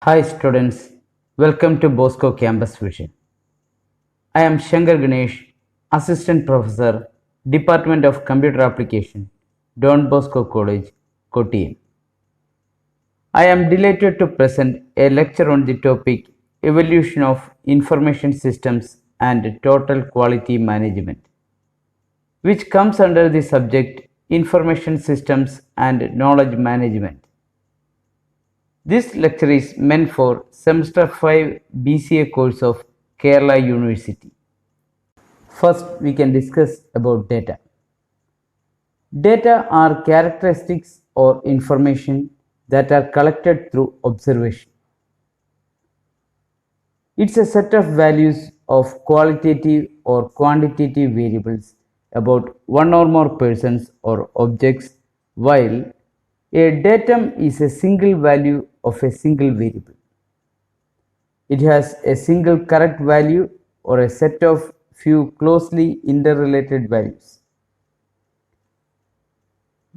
Hi students, welcome to Bosco Campus Vision. I am Shankar Ganesh, Assistant Professor, Department of Computer Application, Don Bosco College, Kottayam. I am delighted to present a lecture on the topic Evolution of Information Systems and Total Quality Management, which comes under the subject Information Systems and Knowledge Management. This lecture is meant for semester 5 BCA course of Kerala University. First, we can discuss about data. Data are characteristics or information that are collected through observation. It's a set of values of qualitative or quantitative variables about one or more persons or objects, while a datum is a single value of a single variable. It has a single correct value or a set of few closely interrelated values.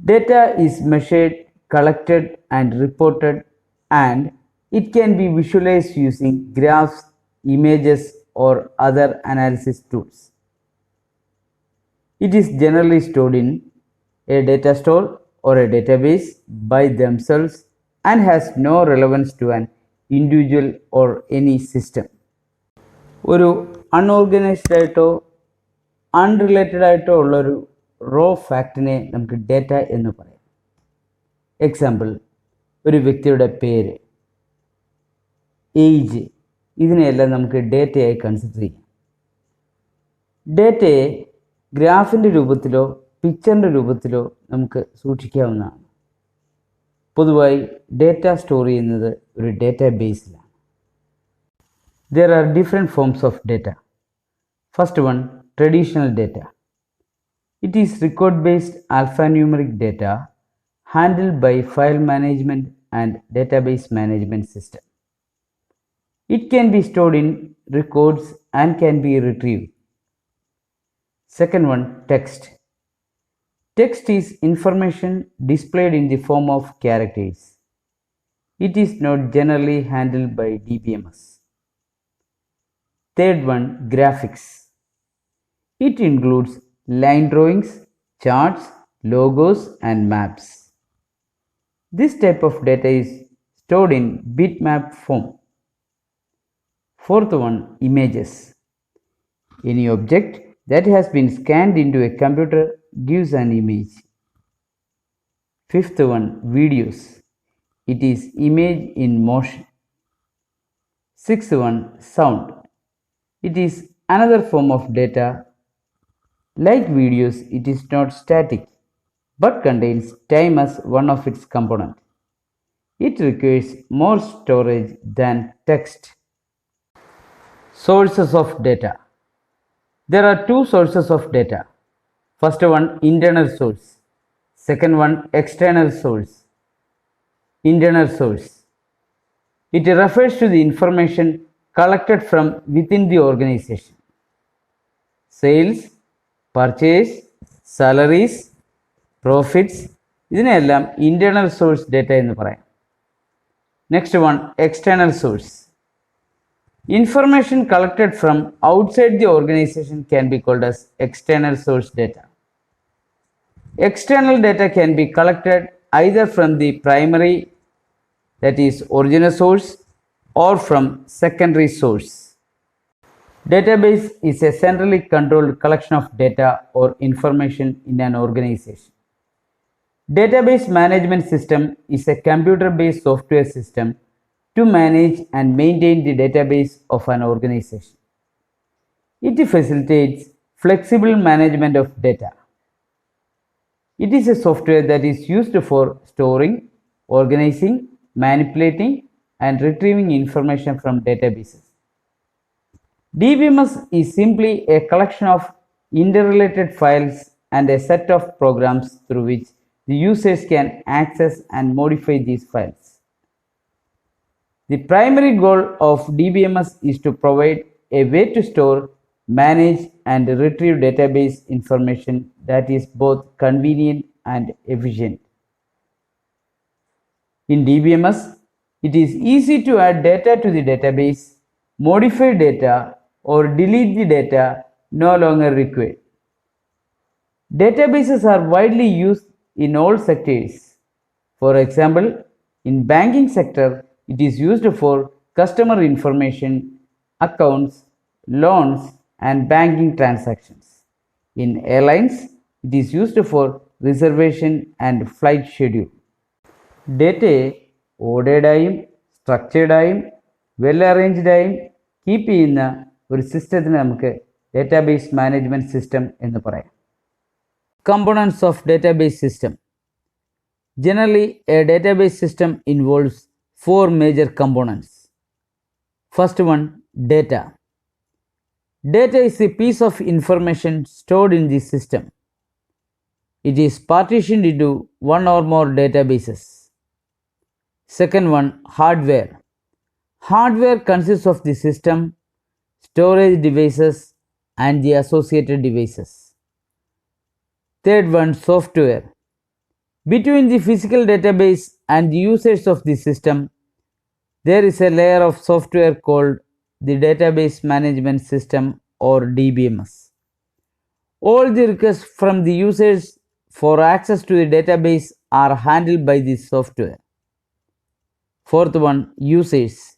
Data is measured, collected and reported, and it can be visualized using graphs, images or other analysis tools. It is generally stored in a data store or a database by themselves and has no relevance to an individual or any system. ഒരു unorganised ആയിട്ടോ unrelated ആയിട്ടോ ഉള്ളൊരു raw ഫാക്റ്റിനെ നമുക്ക് data എന്ന് പറയാം. Example, ഒരു വ്യക്തിയുടെ പേര്, ഏജ്, ഇതിനെയെല്ലാം നമുക്ക് ഡേറ്റയായി കൺസിഡർ ചെയ്യാം. ഡേറ്റയെ ഗ്രാഫിൻ്റെ രൂപത്തിലോ പിക്ചറിൻ്റെ രൂപത്തിലോ നമുക്ക് സൂക്ഷിക്കാവുന്നതാണ്. പൊതുവായി ഡേറ്റ സ്റ്റോർ ചെയ്യുന്നത് ഒരു ഡേറ്റാബേസിലാണ്. There are different forms of data. First one, traditional data. It is record-based alphanumeric data handled by file management and database management system. It can be stored in records and can be retrieved. Second one, text. Text is information displayed in the form of characters. It is not generally handled by DBMS. Third one, graphics. It includes line drawings, charts, logos and maps. This type of data is stored in bitmap form. Fourth one, images. Any object that has been scanned into a computer gives an image. Fifth one, videos. It is image in motion. Sixth one, sound. It is another form of data. Like videos, it is not static but contains time as one of its components. It requires more storage than text. Sources of data. There are two sources of data. First one, internal source. Second one, external source. Internal source. It refers to the information collected from within the organization. Sales, purchase, salaries, profits, ഇതിനെല്ലാം internal source data എന്ന് പറയാം. Next one, external source. Information collected from outside the organization can be called as external source data. External data can be collected either from the primary, that is original source, or from secondary source. Database is a centrally controlled collection of data or information in an organization. Database management system is a computer-based software system to manage and maintain the database of an organization. It facilitates flexible management of data. It is a software that is used for storing, organizing, manipulating and retrieving information from databases. DBMS is simply a collection of interrelated files and a set of programs through which the users can access and modify these files. The primary goal of DBMS is to provide a way to store, manage and retrieve database information that is both convenient and efficient. In DBMS, It is easy to add data to the database, modify data, or delete the data no longer required. Databases are widely used in all sectors. For example, in banking sector, it is used for customer information, accounts, loans, and banking transactions. In airlines, it is used for reservation and flight schedule. ഡേറ്റയെ ഓർഡേർഡായും സ്ട്രക്ചേർഡായും well അറേഞ്ച്ഡായും keep ചെയ്യുന്ന ഒരു സിസ്റ്റത്തിന് നമുക്ക് database management system എന്ന് പറയാം. Components of database system. Generally, a database system involves four major components. First one, data. Data is a piece of information stored in the system. It is partitioned into one or more databases. Second one, hardware. Hardware consists of the system, storage devices, and the associated devices. Third one, software. Between the physical database and the users of the system, there is a layer of software called the Database Management System or DBMS. All the requests from the users for access to the database are handled by this software. Fourth one, users.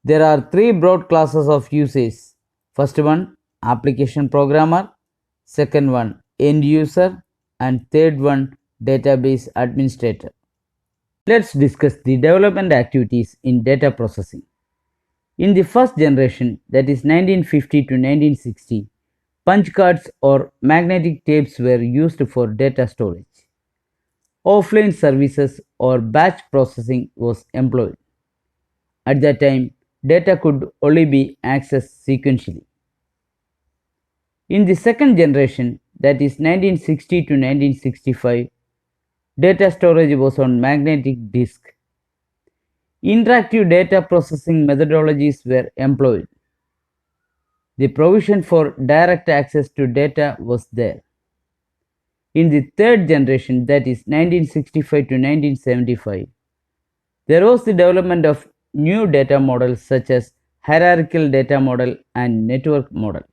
There are three broad classes of users. First one, application programmer. Second one, end user. And third one, database administrator. Let's discuss the development activities in data processing. In the first generation, that is 1950 to 1960, punch cards or magnetic tapes were used for data storage. Offline services or batch processing was employed. At that time, data could only be accessed sequentially. In the second generation, that is 1960 to 1965, data storage was on magnetic disk. Interactive data processing methodologies were employed. The provision for direct access to data was there. In the third generation, that is 1965 to 1975, there was the development of new data models such as hierarchical data model and network model.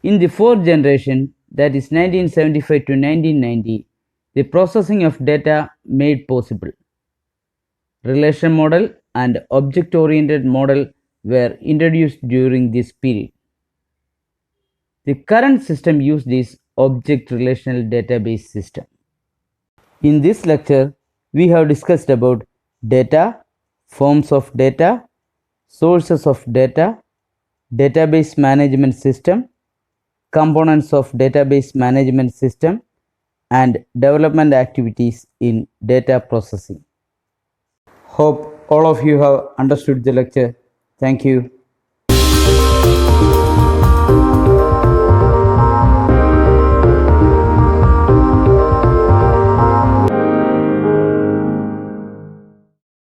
In the fourth generation, that is 1975 to 1990, the processing of data made possible. Relation model and object-oriented model were introduced during this period. The current system used is object relational database system. In this lecture, we have discussed about data, forms of data, sources of data, database management system, components of database management system, and development activities in data processing. Hope all of you have understood the lecture. Thank you.